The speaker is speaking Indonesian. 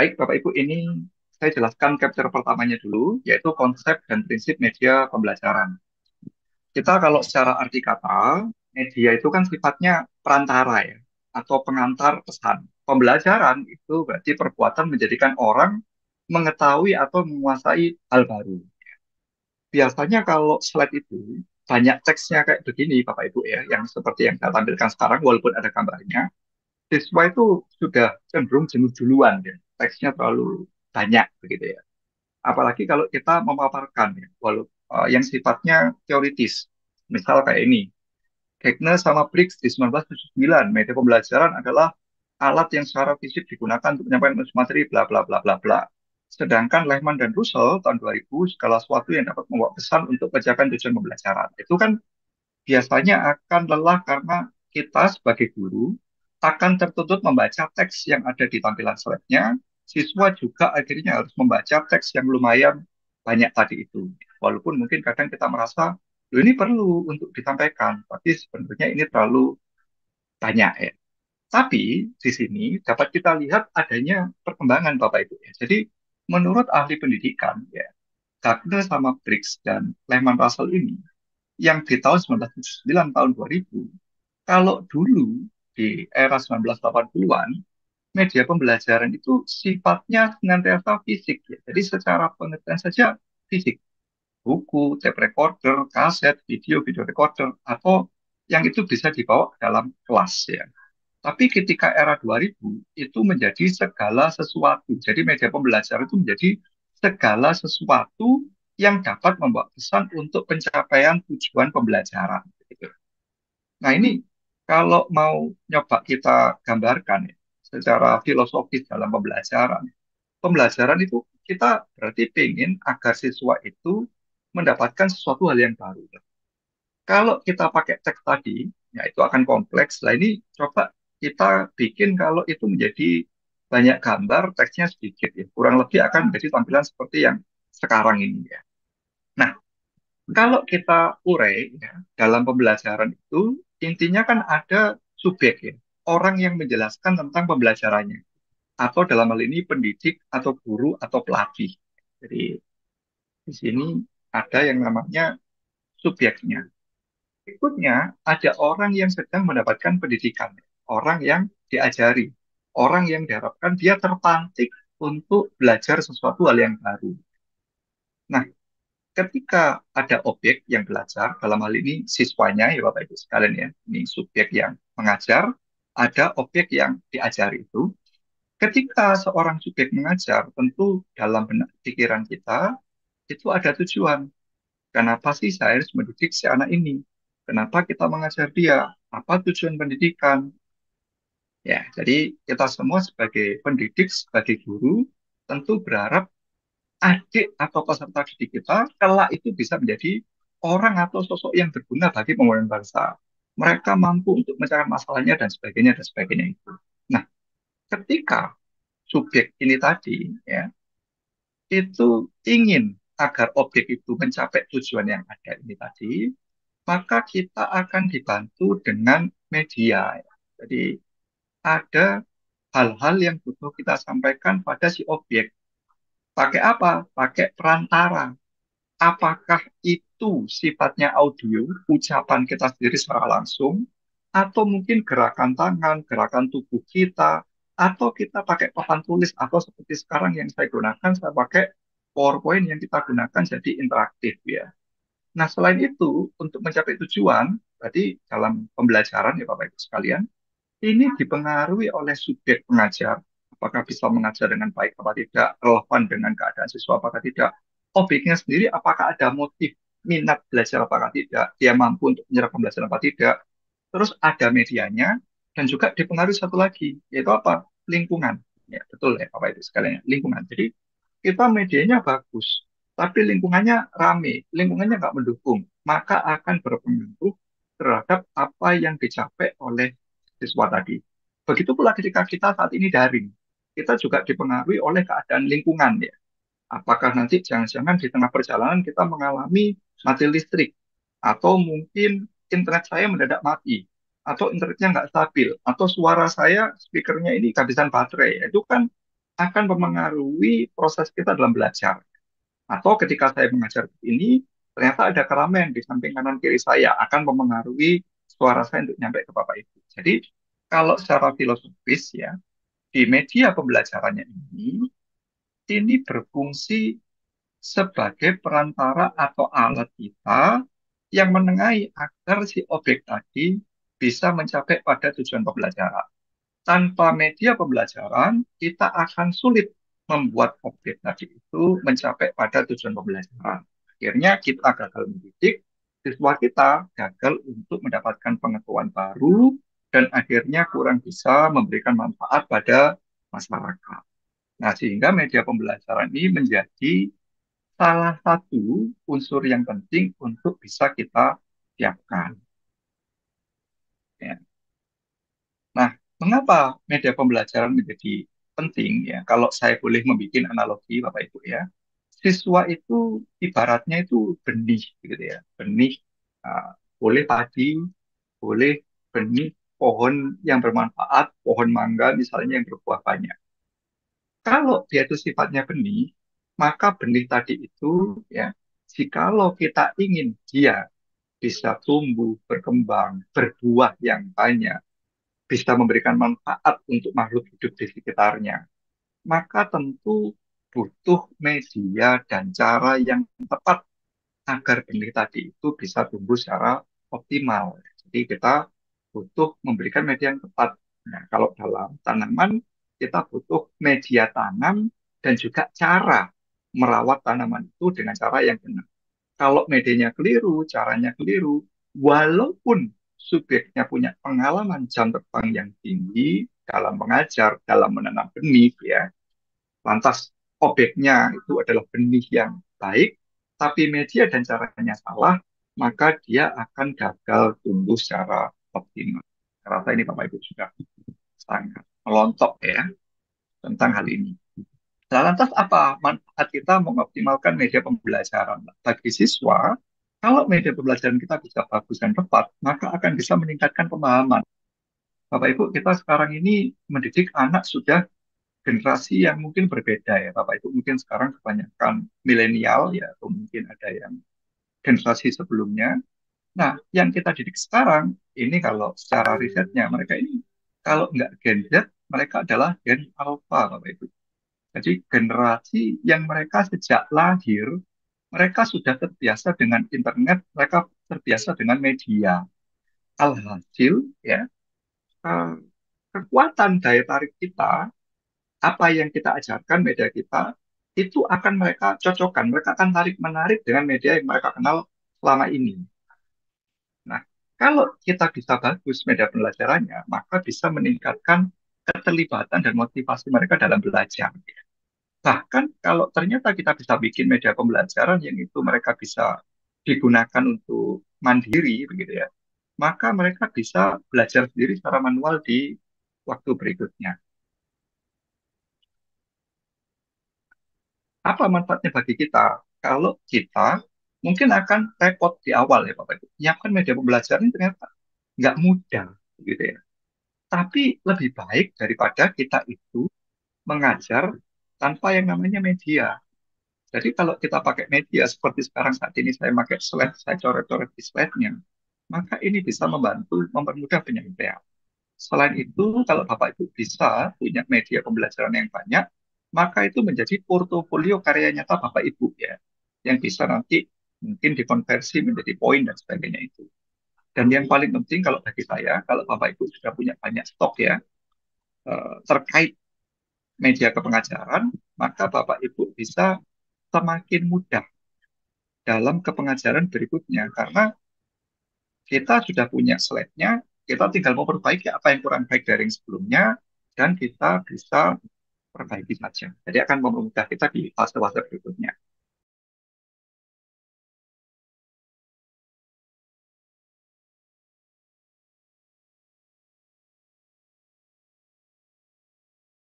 Baik, Bapak Ibu, ini saya jelaskan chapter pertamanya dulu, yaitu konsep dan prinsip media pembelajaran. Kita kalau secara arti kata, media itu kan sifatnya perantara ya, atau pengantar pesan. Pembelajaran itu berarti perbuatan menjadikan orang mengetahui atau menguasai hal baru. Biasanya kalau slide itu banyak teksnya kayak begini, Bapak Ibu ya, yang seperti yang saya tampilkan sekarang, walaupun ada gambarnya, siswa itu sudah cenderung jenuh duluan ya, teksnya terlalu banyak begitu ya. Apalagi kalau kita memaparkan ya, yang sifatnya teoritis. Misal kayak ini, Gagner sama Briggs di 1979, media pembelajaran adalah alat yang secara fisik digunakan untuk menyampaikan materi bla bla bla bla bla. Sedangkan Lehman dan Russell tahun 2000 segala sesuatu yang dapat membawa pesan untuk mencapai tujuan pembelajaran. Itu kan biasanya akan lelah karena kita sebagai guru akan tertuntut membaca teks yang ada di tampilan slide-nya. Siswa juga akhirnya harus membaca teks yang lumayan banyak tadi itu. Walaupun mungkin kadang kita merasa, "Loh, ini perlu untuk disampaikan, tapi sebenarnya ini terlalu banyak ya." Tapi di sini dapat kita lihat adanya perkembangan Bapak Ibu ya. Jadi menurut ahli pendidikan ya, Gardner sama Briggs dan Lehman Russell ini yang di tahun 1979 tahun 2000, kalau dulu di era 1980-an, media pembelajaran itu sifatnya senantiasa fisik ya. Jadi secara pengertian saja fisik, buku, tape recorder, kaset, video recorder, atau yang itu bisa dibawa ke dalam kelas ya. Tapi ketika era 2000 itu menjadi segala sesuatu. Jadi media pembelajaran itu menjadi segala sesuatu yang dapat membawa pesan untuk pencapaian tujuan pembelajaran. Gitu. Nah ini kalau mau nyoba kita gambarkan ya, secara filosofis dalam pembelajaran, pembelajaran itu kita berarti ingin agar siswa itu mendapatkan sesuatu hal yang baru. Kalau kita pakai teks tadi, ya itu akan kompleks. Nah ini coba kita bikin kalau itu menjadi banyak gambar, teksnya sedikit ya. Kurang lebih akan menjadi tampilan seperti yang sekarang ini ya. Nah, kalau kita urai ya, dalam pembelajaran itu, intinya kan ada subjek ya. Orang yang menjelaskan tentang pembelajarannya. Atau dalam hal ini pendidik atau guru atau pelatih. Jadi di sini ada yang namanya subjeknya. Berikutnya, ada orang yang sedang mendapatkan pendidikan, orang yang diajari, orang yang diharapkan dia terpantik untuk belajar sesuatu hal yang baru. Nah, ketika ada objek yang belajar, dalam hal ini siswanya, ya Bapak Ibu sekalian ya, ini subjek yang mengajar, ada objek yang diajari itu. Ketika seorang subjek mengajar, tentu dalam benak pikiran kita, itu ada tujuan. Kenapa sih saya harus mendidik si anak ini? Kenapa kita mengajar dia? Apa tujuan pendidikan? Ya, jadi kita semua sebagai pendidik, sebagai guru, tentu berharap adik atau peserta didik kita kelak itu bisa menjadi orang atau sosok yang berguna bagi pembangunan bangsa. Mereka mampu untuk mencari masalahnya dan sebagainya itu. Nah, ketika subjek ini tadi ya itu ingin agar objek itu mencapai tujuan yang ada ini tadi, maka kita akan dibantu dengan media. Ya. Jadi ada hal-hal yang butuh kita sampaikan pada si objek. Pakai apa? Pakai perantara. Apakah itu sifatnya audio, ucapan kita sendiri secara langsung, atau mungkin gerakan tangan, gerakan tubuh kita, atau kita pakai papan tulis, atau seperti sekarang yang saya gunakan, saya pakai PowerPoint yang kita gunakan jadi interaktif ya. Nah, selain itu, untuk mencapai tujuan, berarti dalam pembelajaran ya Bapak Ibu sekalian, ini dipengaruhi oleh subjek pengajar, apakah bisa mengajar dengan baik apa tidak, relevan dengan keadaan siswa apakah tidak, objeknya sendiri apakah ada motif minat belajar apakah tidak, dia mampu untuk menyerap pembelajaran apa tidak, terus ada medianya, dan juga dipengaruhi satu lagi, yaitu apa? Lingkungan. Ya, betul ya Bapak Ibu sekalian, lingkungan. Jadi kita medianya bagus, tapi lingkungannya rame, lingkungannya nggak mendukung, maka akan berpengaruh terhadap apa yang dicapai oleh siswa tadi. Begitu pula ketika kita saat ini daring, kita juga dipengaruhi oleh keadaan lingkungan ya. Apakah nanti jangan-jangan di tengah perjalanan kita mengalami mati listrik, atau mungkin internet saya mendadak mati, atau internetnya nggak stabil, atau suara saya speakernya ini kehabisan baterai. Itu kan akan memengaruhi proses kita dalam belajar. Atau ketika saya mengajar ini, ternyata ada keramaian di samping kanan kiri saya akan memengaruhi suara saya untuk nyampe ke Bapak Ibu. Jadi kalau secara filosofis ya, di media pembelajarannya ini berfungsi sebagai perantara atau alat kita yang menengahi agar si objek tadi bisa mencapai pada tujuan pembelajaran. Tanpa media pembelajaran, kita akan sulit membuat objek tadi itu mencapai pada tujuan pembelajaran. Akhirnya kita gagal mendidik, siswa kita gagal untuk mendapatkan pengetahuan baru, dan akhirnya kurang bisa memberikan manfaat pada masyarakat. Nah, sehingga media pembelajaran ini menjadi salah satu unsur yang penting untuk bisa kita siapkan. Ya. Nah, mengapa media pembelajaran menjadi penting ya? Kalau saya boleh membuat analogi, Bapak Ibu ya, siswa itu ibaratnya itu benih, gitu ya, benih, uh, boleh padi, boleh benih pohon yang bermanfaat, pohon mangga misalnya yang berbuah banyak. Kalau dia itu sifatnya benih, maka benih tadi itu ya, jikalau kita ingin dia bisa tumbuh, berkembang, berbuah yang banyak, bisa memberikan manfaat untuk makhluk hidup di sekitarnya, maka tentu butuh media dan cara yang tepat agar benih tadi itu bisa tumbuh secara optimal. Jadi kita butuh memberikan media yang tepat. Nah, kalau dalam tanaman kita butuh media tanam dan juga cara merawat tanaman itu dengan cara yang benar. Kalau medianya keliru, caranya keliru, walaupun subjeknya punya pengalaman jam terbang yang tinggi dalam mengajar, dalam menanam benih, ya, lantas objeknya itu adalah benih yang baik, tapi media dan caranya salah, maka dia akan gagal tumbuh secara optimal. Saya rasa ini Bapak Ibu sudah sangat melontok ya tentang hal ini. Nah, lantas apa manfaat kita mengoptimalkan media pembelajaran? Bagi siswa, kalau media pembelajaran kita bisa bagus dan tepat, maka akan bisa meningkatkan pemahaman. Bapak Ibu, kita sekarang ini mendidik anak sudah generasi yang mungkin berbeda ya. Bapak Ibu mungkin sekarang kebanyakan milenial ya, atau mungkin ada yang generasi sebelumnya. Nah, yang kita didik sekarang, ini kalau secara risetnya, mereka ini kalau nggak Gen Z, mereka adalah Gen Alpha, Bapak Ibu. Jadi generasi yang mereka sejak lahir, mereka sudah terbiasa dengan internet, mereka terbiasa dengan media. Alhasil, ya, eh, kekuatan daya tarik kita, apa yang kita ajarkan media kita, itu akan mereka cocokkan, mereka akan tarik menarik dengan media yang mereka kenal selama ini. Nah, kalau kita bisa bagus media pembelajarannya, maka bisa meningkatkan keterlibatan dan motivasi mereka dalam belajar. Bahkan kalau ternyata kita bisa bikin media pembelajaran yang itu mereka bisa digunakan untuk mandiri begitu ya, maka mereka bisa belajar sendiri secara manual di waktu berikutnya. Apa manfaatnya bagi kita? Kalau kita mungkin akan repot di awal ya Bapak Ibu. Menyiapkan media pembelajaran ini ternyata nggak mudah gitu ya. Tapi lebih baik daripada kita itu mengajar tanpa yang namanya media. Jadi kalau kita pakai media seperti sekarang saat ini saya pakai slide, saya coret-coret di slide-nya, maka ini bisa membantu mempermudah penyampaian. Selain itu, kalau Bapak Ibu bisa punya media pembelajaran yang banyak, maka itu menjadi portofolio karya nyata Bapak Ibu ya, yang bisa nanti mungkin dikonversi menjadi poin dan sebagainya itu. Dan yang paling penting kalau bagi saya, kalau Bapak Ibu sudah punya banyak stok ya, terkait media kepengajaran, maka Bapak Ibu bisa semakin mudah dalam kepengajaran berikutnya karena kita sudah punya slide-nya, kita tinggal memperbaiki apa yang kurang baik dari yang sebelumnya dan kita bisa perbaiki saja. Jadi akan mempermudah kita di fase-fase berikutnya.